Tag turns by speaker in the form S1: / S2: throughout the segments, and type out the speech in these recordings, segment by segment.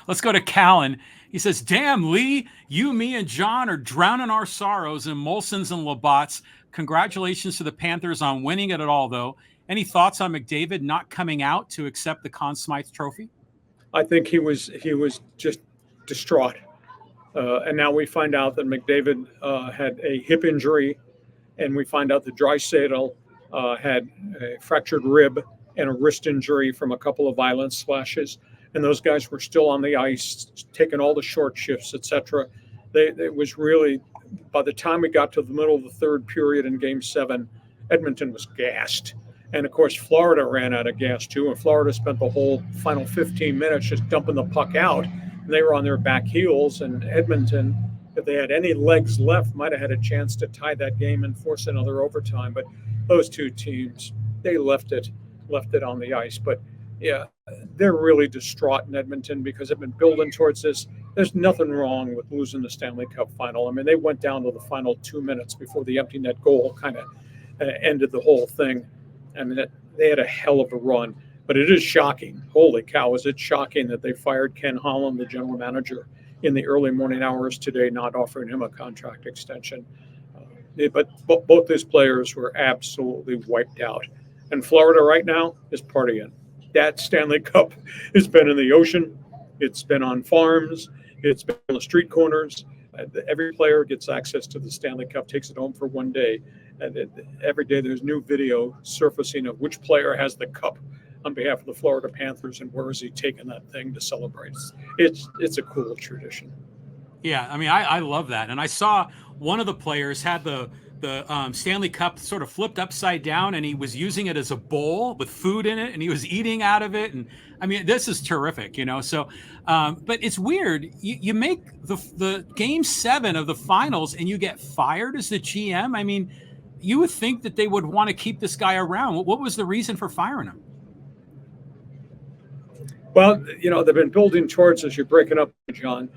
S1: Let's go to Callan. He says, "Damn, Lee, you, me, and John are drowning our sorrows in Molson's and Labatt's. Congratulations to the Panthers on winning it at all, though. Any thoughts on McDavid not coming out to accept the Conn Smythe Trophy?"
S2: I think he was just distraught. And now we find out that McDavid had a hip injury, and we find out that Draisaitl had a fractured rib and a wrist injury from a couple of violent splashes. And those guys were still on the ice, taking all the short shifts, etc. It was really, by the time we got to the middle of the third period in Game 7, Edmonton was gassed. And of course, Florida ran out of gas too. And Florida spent the whole final 15 minutes just dumping the puck out. And they were on their back heels. And Edmonton, if they had any legs left, might have had a chance to tie that game and force another overtime. But those two teams, they left it on the ice. But yeah, they're really distraught in Edmonton because they've been building towards this. There's nothing wrong with losing the Stanley Cup final. I mean, they went down to the final 2 minutes before the empty net goal kind of ended the whole thing. I mean, they had a hell of a run, but it is shocking. Holy cow, is it shocking that they fired Ken Holland, the general manager, in the early morning hours today, not offering him a contract extension. But both these players were absolutely wiped out. And Florida right now is partying. That Stanley Cup has been in the ocean. It's been on farms. It's been on the street corners. Every player gets access to the Stanley Cup, takes it home for one day. And every day there's new video surfacing of which player has the cup on behalf of the Florida Panthers and where is he taking that thing to celebrate. It's a cool tradition.
S1: Yeah, I mean, I love that. And I saw one of the players had the Stanley Cup sort of flipped upside down, and he was using it as a bowl with food in it, and he was eating out of it. And I mean, this is terrific, So, but it's weird. You make the Game 7 of the finals, and you get fired as the GM. I mean, you would think that they would want to keep this guy around. What was the reason for firing him?
S2: Well, they've been building towards this. You're breaking up, John.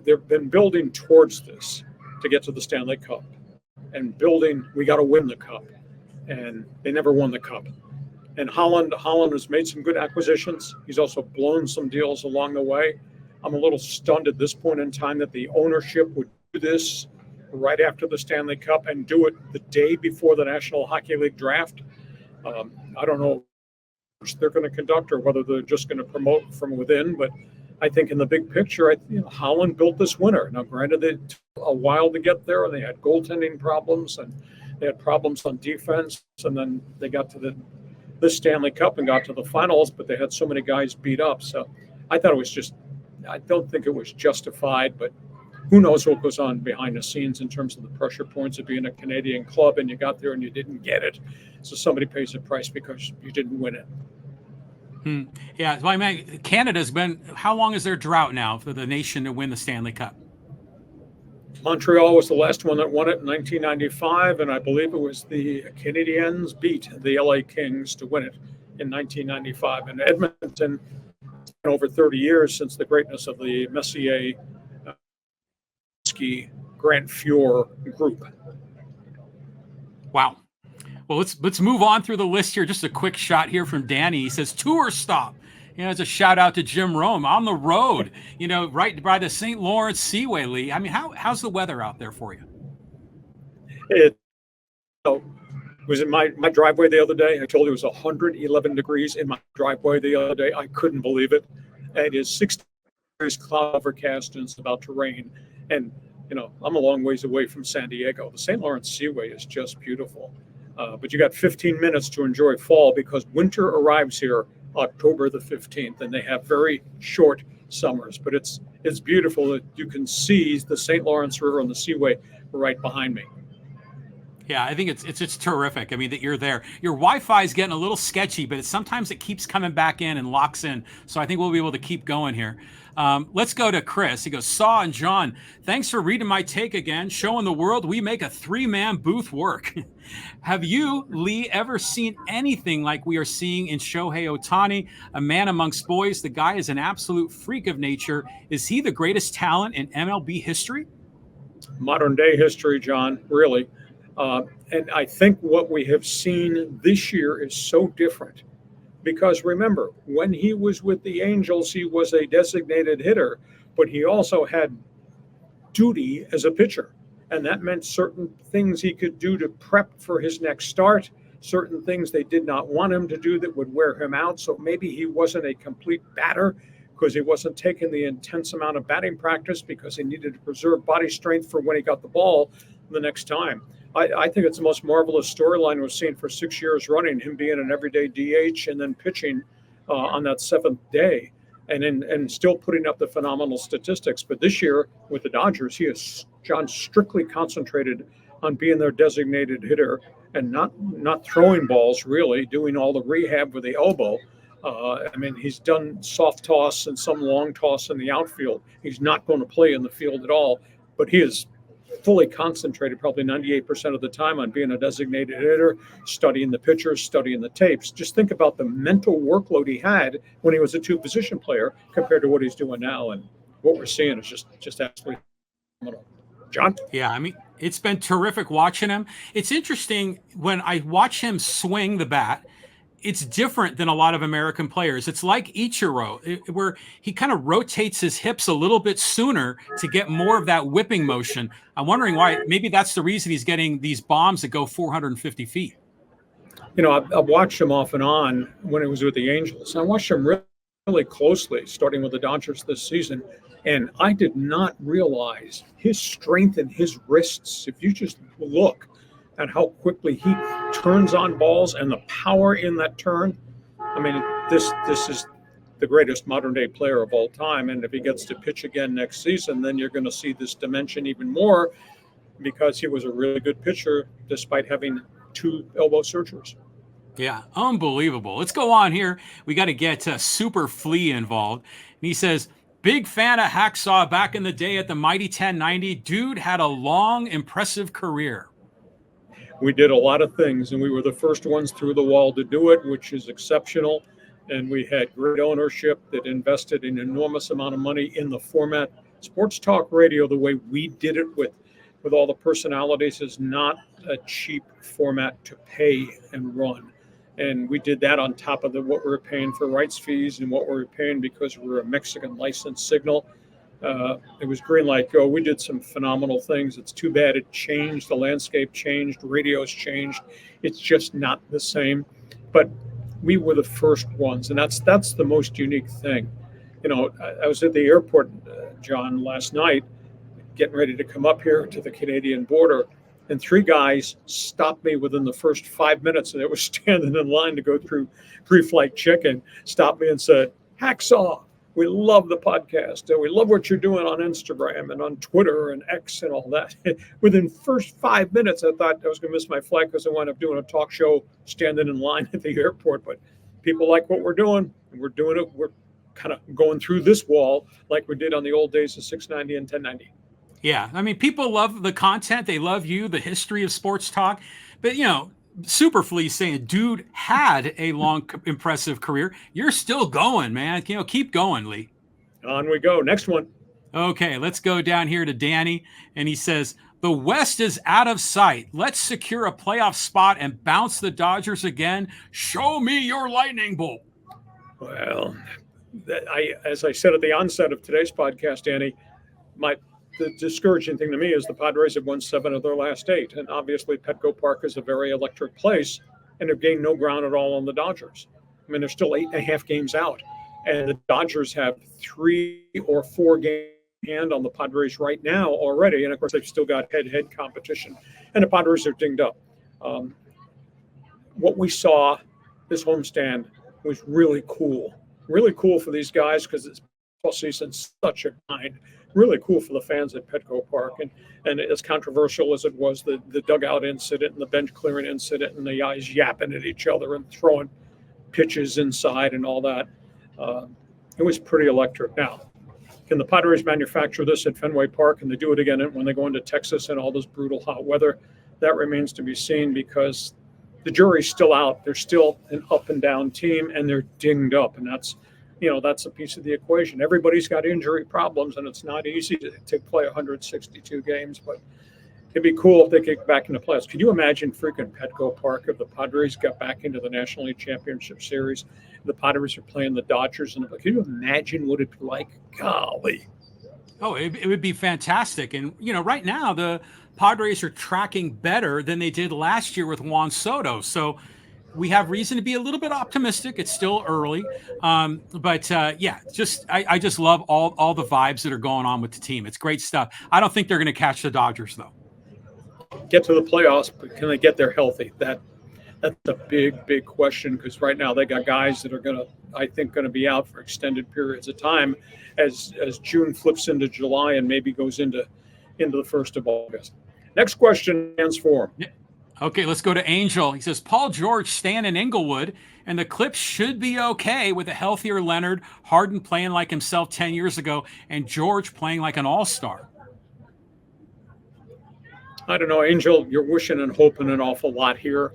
S2: They've been building towards this to get to the Stanley Cup. And we got to win the cup. And they never won the cup. And Holland has made some good acquisitions. He's also blown some deals along the way. I'm a little stunned at this point in time that the ownership would do this right after the Stanley Cup and do it the day before the National Hockey League draft. I don't know if they're going to conduct or whether they're just going to promote from within, but I think in the big picture, Holland built this winner. Now, granted, it took a while to get there, and they had goaltending problems, and they had problems on defense, and then they got to the Stanley Cup and got to the finals, but they had so many guys beat up. So I thought I don't think it was justified, but who knows what goes on behind the scenes in terms of the pressure points of being a Canadian club and you got there and you didn't get it. So somebody pays a price because you didn't win it.
S1: Yeah, well, I mean, Canada's been, how long is their drought now for the nation to win the Stanley Cup?
S2: Montreal was the last one that won it in 1995, and I believe it was the Canadiens beat the LA Kings to win it in 1995. And Edmonton, over 30 years since the greatness of the Messier, Grant Fuhr group.
S1: Wow. Well, let's move on through the list here. Just a quick shot here from Danny. He says, tour stop. It's a shout out to Jim Rome on the road, right by the St. Lawrence Seaway, Lee. I mean, how's the weather out there for you?
S2: It was in my driveway the other day. I told you it was 111 degrees in my driveway the other day. I couldn't believe it. It is 60 degrees, cloud overcast, and it's about to rain. And, I'm a long ways away from San Diego. The St. Lawrence Seaway is just beautiful. But you got 15 minutes to enjoy fall because winter arrives here October the 15th, and they have very short summers. But it's beautiful that you can see the St. Lawrence River and the Seaway right behind me.
S1: Yeah, I think it's terrific. I mean, that you're there. Your Wi-Fi is getting a little sketchy, but sometimes it keeps coming back in and locks in. So I think we'll be able to keep going here. Let's go to Chris. He goes, Saw and John, thanks for reading my take again, showing the world we make a 3-man booth work. Have you, Lee, ever seen anything like we are seeing in Shohei Ohtani, a man amongst boys? The guy is an absolute freak of nature. Is he the greatest talent in MLB history?
S2: Modern day history, John, really. And I think what we have seen this year is so different Because remember, when he was with the Angels, he was a designated hitter, but he also had duty as a pitcher. And that meant certain things he could do to prep for his next start, certain things they did not want him to do that would wear him out. So maybe he wasn't a complete batter because he wasn't taking the intense amount of batting practice because he needed to preserve body strength for when he got the ball the next time. I think it's the most marvelous storyline we've seen for 6 years running, him being an everyday DH and then pitching on that seventh day and still putting up the phenomenal statistics. But this year with the Dodgers, he is John strictly concentrated on being their designated hitter and not throwing balls, really, doing all the rehab with the elbow. I mean, he's done soft toss and some long toss in the outfield. He's not going to play in the field at all, but he is fully concentrated probably 98% of the time on being a designated hitter, studying the pitchers, studying the tapes. Just think about the mental workload he had when he was a two-position player compared to what he's doing now. And what we're seeing is just absolutely phenomenal. John?
S1: Yeah, I mean, it's been terrific watching him. It's interesting when I watch him swing the bat, it's different than a lot of American players. It's like Ichiro, where he kind of rotates his hips a little bit sooner to get more of that whipping motion. I'm wondering why. Maybe that's the reason he's getting these bombs that go 450 feet.
S2: You know, I've watched him off and on when it was with the Angels. I watched him really closely, starting with the Dodgers this season, and I did not realize his strength in his wrists. If you just look at how quickly he turns on balls and the power in that turn. I mean, this is the greatest modern day player of all time. And if he gets to pitch again next season, then you're going to see this dimension even more because he was a really good pitcher despite having 2 elbow surgeries.
S1: Yeah, unbelievable. Let's go on here. We got to get Super Flea involved. And he says, big fan of Hacksaw back in the day at the Mighty 1090. Dude had a long, impressive career.
S2: We did a lot of things, and we were the first ones through the wall to do it, which is exceptional. And we had great ownership that invested an enormous amount of money in the format. Sports talk radio, the way we did it with all the personalities, is not a cheap format to pay and run. And we did that on top of what we were paying for rights fees and what we were paying because we were a Mexican licensed signal. It was green light go. We did some phenomenal things. It's too bad it changed. The landscape changed. Radio's changed. It's just not the same. But we were the first ones, and that's the most unique thing. You know, I was at the airport, John, last night, getting ready to come up here to the Canadian border, and 3 guys stopped me within the first 5 minutes, and they were standing in line to go through pre-flight check-in, stopped me and said, Hacksaw, we love the podcast. We love what you're doing on Instagram and on Twitter and X and all that. Within first 5 minutes, I thought I was going to miss my flight because I wound up doing a talk show standing in line at the airport. But people like what we're doing, and we're doing it. We're kind of going through this wall like we did on the old days of 690 and 1090.
S1: Yeah, I mean, people love the content. They love you, the history of sports talk. But, you know, Super Flea saying, dude had a long, impressive career. You're still going, man. You know, keep going, Lee.
S2: On we go. Next one.
S1: Okay, let's go down here to Danny. And he says, the West is out of sight. Let's secure a playoff spot and bounce the Dodgers again. Show me your lightning bolt.
S2: Well, as I said at the onset of today's podcast, Danny, the discouraging thing to me is the Padres have won 7 of their last 8. And obviously Petco Park is a very electric place and have gained no ground at all on the Dodgers. I mean, they're still 8.5 games out. And the Dodgers have 3 or 4 game hand on the Padres right now already. And of course, they've still got head-to-head competition. And the Padres are dinged up. What we saw this homestand was really cool. Really cool for these guys because it's postseason such a grind. Really cool for the fans at Petco Park. And as controversial as it was, the dugout incident and the bench clearing incident and the guys yapping at each other and throwing pitches inside and all that, it was pretty electric. Now, can the Padres manufacture this at Fenway Park and they do it again when they go into Texas and all this brutal hot weather? That remains to be seen because the jury's still out. They're still an up and down team and they're dinged up. And that's a piece of the equation. Everybody's got injury problems, and it's not easy to play 162 games, but it'd be cool if they get back into playoffs. Could you imagine freaking Petco Park if the Padres got back into the National League Championship Series? the Padres are playing the Dodgers, and can you imagine what it'd be like? Golly.
S1: Oh, it would be fantastic. And, right now the Padres are tracking better than they did last year with Juan Soto. So we have reason to be a little bit optimistic. It's still early. But yeah, I just love all the vibes that are going on with the team. It's great stuff. I don't think they're going to catch the Dodgers, though.
S2: Get to the playoffs, but can they get there healthy? That's a big question, because right now they got guys that are I think going to be out for extended periods of time as June flips into July and maybe goes into the 1st of August. Next question, hands for him.
S1: Okay, let's go to Angel. He says, Paul George staying in Inglewood, and the Clips should be okay with a healthier Leonard, Harden playing like himself 10 years ago, and George playing like an all-star.
S2: I don't know, Angel, you're wishing and hoping an awful lot here.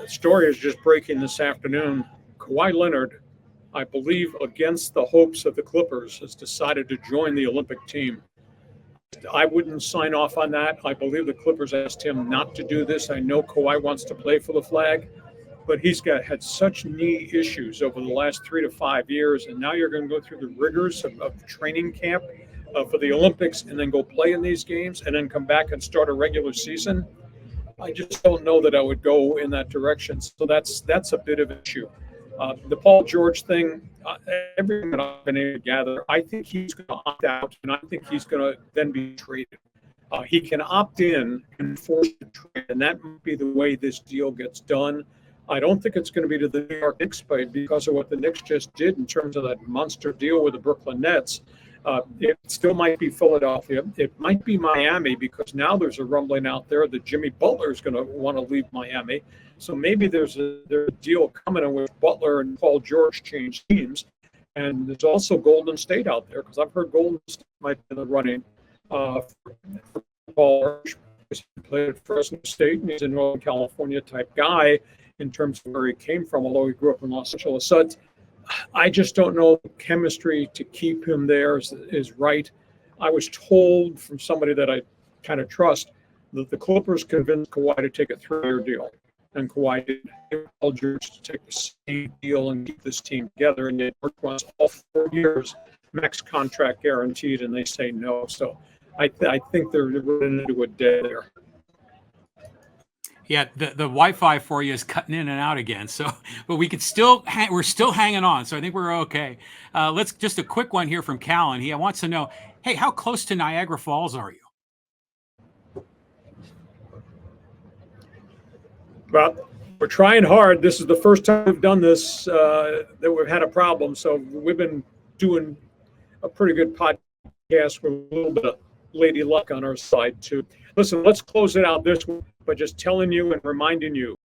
S2: Story is just breaking this afternoon. Kawhi Leonard, I believe, against the hopes of the Clippers, has decided to join the Olympic team. I wouldn't sign off on that. I believe the Clippers asked him not to do this. I know Kawhi wants to play for the flag, but he's had such knee issues over the last 3 to 5 years, and now you're going to go through the rigors of training camp for the Olympics and then go play in these games and then come back and start a regular season. I just don't know that I would go in that direction. So that's a bit of an issue. The Paul George thing, everything that I've been able to gather, I think he's going to opt out, and I think he's going to then be traded. He can opt in and force the trade, and that might be the way this deal gets done. I don't think it's going to be to the New York Knicks because of what the Knicks just did in terms of that monster deal with the Brooklyn Nets. It still might be Philadelphia. It might be Miami, because now there's a rumbling out there that Jimmy Butler is going to want to leave Miami. So maybe there's a deal coming in which Butler and Paul George change teams. And there's also Golden State out there, because I've heard Golden State might be in the running for Paul George. He played at Fresno State, and he's a Northern California type guy in terms of where he came from, although he grew up in Los Angeles. So I just don't know the chemistry to keep him there is right. I was told from somebody that I kind of trust that the Clippers convinced Kawhi to take a 3-year deal, and Kawhi did. Paul George to take the same deal and keep this team together, and yet George wants all 4 years, max contract guaranteed, and they say no. So I think they're running into a dead there.
S1: Yeah, the Wi-Fi for you is cutting in and out again. So, but we could we're still hanging on. So I think we're okay. Let's just a quick one here from Callan. He wants to know, hey, how close to Niagara Falls are you?
S2: Well, we're trying hard. This is the first time we've done this that we've had a problem. So we've been doing a pretty good podcast with a little bit of lady luck on our side too. Listen, let's close it out this week by just telling you and reminding you